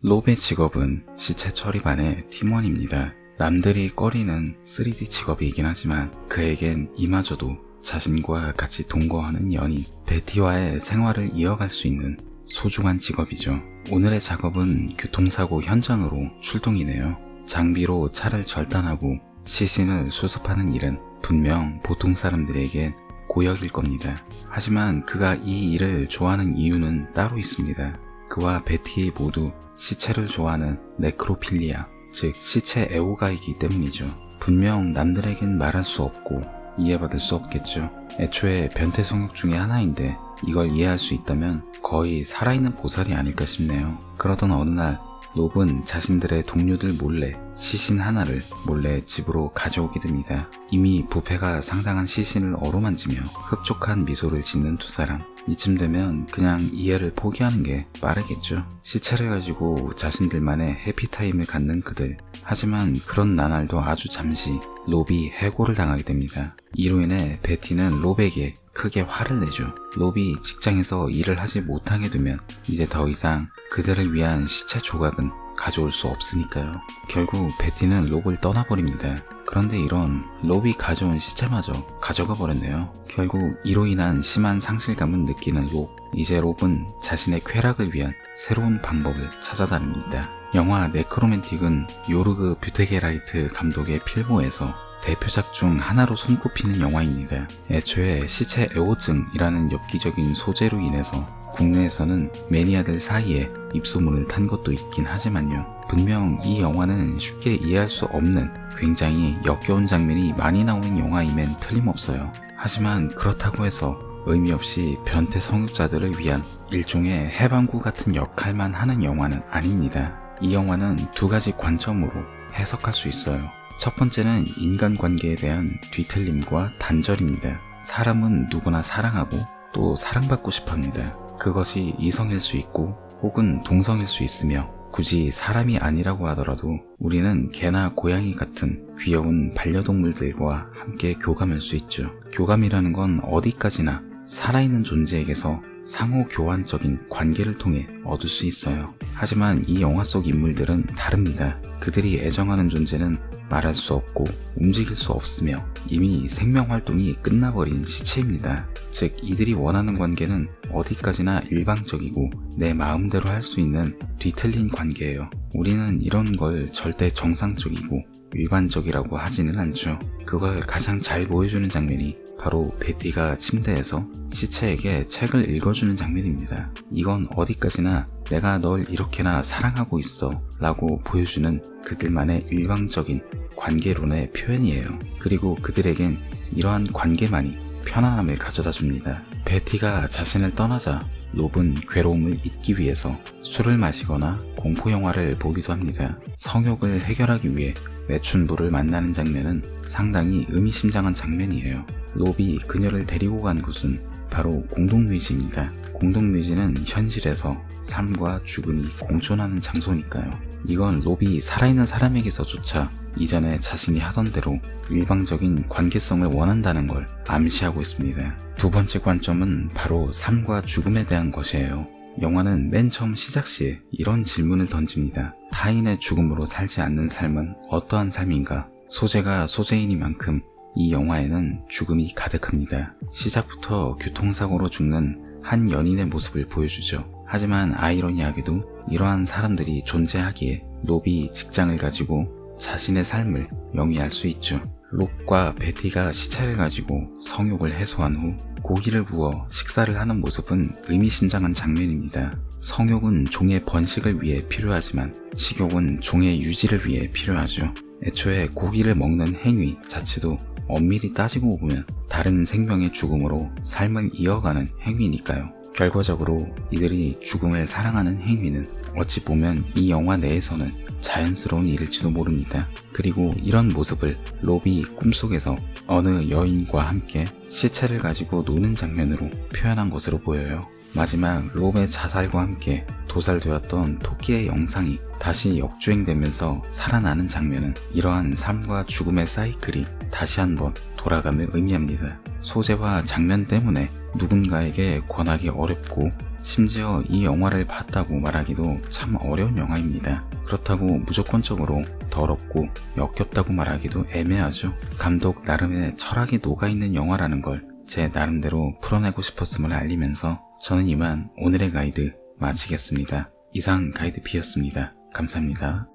롭의 직업은 시체 처리반의 팀원입니다. 남들이 꺼리는 3D 직업이긴 하지만 그에겐 이마저도 자신과 같이 동거하는 연인 베티와의 생활을 이어갈 수 있는 소중한 직업이죠. 오늘의 작업은 교통사고 현장으로 출동이네요. 장비로 차를 절단하고 시신을 수습하는 일은 분명 보통 사람들에겐 고역일 겁니다. 하지만 그가 이 일을 좋아하는 이유는 따로 있습니다. 그와 베티 모두 시체를 좋아하는 네크로필리아, 즉 시체 애호가이기 때문이죠. 분명 남들에겐 말할 수 없고 이해받을 수 없겠죠. 애초에 변태 성욕 중에 하나인데 이걸 이해할 수 있다면 거의 살아있는 보살이 아닐까 싶네요. 그러던 어느 날 롭은 자신들의 동료들 몰래 시신 하나를 몰래 집으로 가져오게 됩니다. 이미 부패가 상당한 시신을 어루만지며 흡족한 미소를 짓는 두 사람. 이쯤 되면 그냥 이해를 포기하는 게 빠르겠죠. 시체를 가지고 자신들만의 해피타임을 갖는 그들. 하지만 그런 나날도 아주 잠시 롭이 해고를 당하게 됩니다. 이로 인해 베티는 롭에게 크게 화를 내죠. 롭이 직장에서 일을 하지 못하게 되면 이제 더 이상 그들을 위한 시체 조각은 가져올 수 없으니까요. 결국 베티는 롭을 떠나버립니다. 그런데 이런 롭이 가져온 시체마저 가져가 버렸네요. 결국 이로 인한 심한 상실감을 느끼는 롭. 이제 롭은 자신의 쾌락을 위한 새로운 방법을 찾아다닙니다. 영화 네크로맨틱은 요르그 뷰테게라이트 감독의 필모에서 대표작 중 하나로 손꼽히는 영화입니다. 애초에 시체 애호증이라는 엽기적인 소재로 인해서 국내에서는 매니아들 사이에 입소문을 탄 것도 있긴 하지만요. 분명 이 영화는 쉽게 이해할 수 없는 굉장히 역겨운 장면이 많이 나오는 영화임엔 틀림없어요. 하지만 그렇다고 해서 의미 없이 변태 성욕자들을 위한 일종의 해방구 같은 역할만 하는 영화는 아닙니다. 이 영화는 두 가지 관점으로 해석할 수 있어요. 첫 번째는 인간관계에 대한 뒤틀림과 단절입니다. 사람은 누구나 사랑하고 또 사랑받고 싶어합니다. 그것이 이성일 수 있고 혹은 동성일 수 있으며 굳이 사람이 아니라고 하더라도 우리는 개나 고양이 같은 귀여운 반려동물들과 함께 교감할 수 있죠. 교감이라는 건 어디까지나 살아있는 존재에게서 상호 교환적인 관계를 통해 얻을 수 있어요. 하지만 이 영화 속 인물들은 다릅니다. 그들이 애정하는 존재는 말할 수 없고 움직일 수 없으며 이미 생명활동이 끝나버린 시체입니다. 즉 이들이 원하는 관계는 어디까지나 일방적이고 내 마음대로 할 수 있는 뒤틀린 관계예요. 우리는 이런 걸 절대 정상적이고 일반적이라고 하지는 않죠. 그걸 가장 잘 보여주는 장면이 바로 베티가 침대에서 시체에게 책을 읽어주는 장면입니다. 이건 어디까지나 내가 널 이렇게나 사랑하고 있어 라고 보여주는 그들만의 일방적인 관계론의 표현이에요. 그리고 그들에겐 이러한 관계만이 편안함을 가져다 줍니다. 베티가 자신을 떠나자 롭은 괴로움을 잊기 위해서 술을 마시거나 공포영화를 보기도 합니다. 성욕을 해결하기 위해 매춘부를 만나는 장면은 상당히 의미심장한 장면이에요. 롭이 그녀를 데리고 간 곳은 바로 공동묘지입니다. 공동묘지는 현실에서 삶과 죽음이 공존하는 장소니까요. 이건 롭이 살아있는 사람에게서조차 이전에 자신이 하던 대로 일방적인 관계성을 원한다는 걸 암시하고 있습니다. 두 번째 관점은 바로 삶과 죽음에 대한 것이에요. 영화는 맨 처음 시작 시에 이런 질문을 던집니다. 타인의 죽음으로 살지 않는 삶은 어떠한 삶인가? 소재가 소재이니만큼 이 영화에는 죽음이 가득합니다. 시작부터 교통사고로 죽는 한 연인의 모습을 보여주죠. 하지만 아이러니하게도 이러한 사람들이 존재하기에 롭이 직장을 가지고 자신의 삶을 영위할 수 있죠. 롭과 베티가 시체를 가지고 성욕을 해소한 후 고기를 구워 식사를 하는 모습은 의미심장한 장면입니다. 성욕은 종의 번식을 위해 필요하지만 식욕은 종의 유지를 위해 필요하죠. 애초에 고기를 먹는 행위 자체도 엄밀히 따지고 보면 다른 생명의 죽음으로 삶을 이어가는 행위니까요. 결과적으로 이들이 죽음을 사랑하는 행위는 어찌 보면 이 영화 내에서는 자연스러운 일일지도 모릅니다. 그리고 이런 모습을 롭이 꿈속에서 어느 여인과 함께 시체를 가지고 노는 장면으로 표현한 것으로 보여요. 마지막 롭의 자살과 함께 도살되었던 토끼의 영상이 다시 역주행되면서 살아나는 장면은 이러한 삶과 죽음의 사이클이 다시 한번 돌아감을 의미합니다. 소재와 장면 때문에 누군가에게 권하기 어렵고 심지어 이 영화를 봤다고 말하기도 참 어려운 영화입니다. 그렇다고 무조건적으로 더럽고 역겹다고 말하기도 애매하죠. 감독 나름의 철학이 녹아있는 영화라는 걸 제 나름대로 풀어내고 싶었음을 알리면서 저는 이만 오늘의 가이드 마치겠습니다. 이상 가이드 B였습니다. 감사합니다.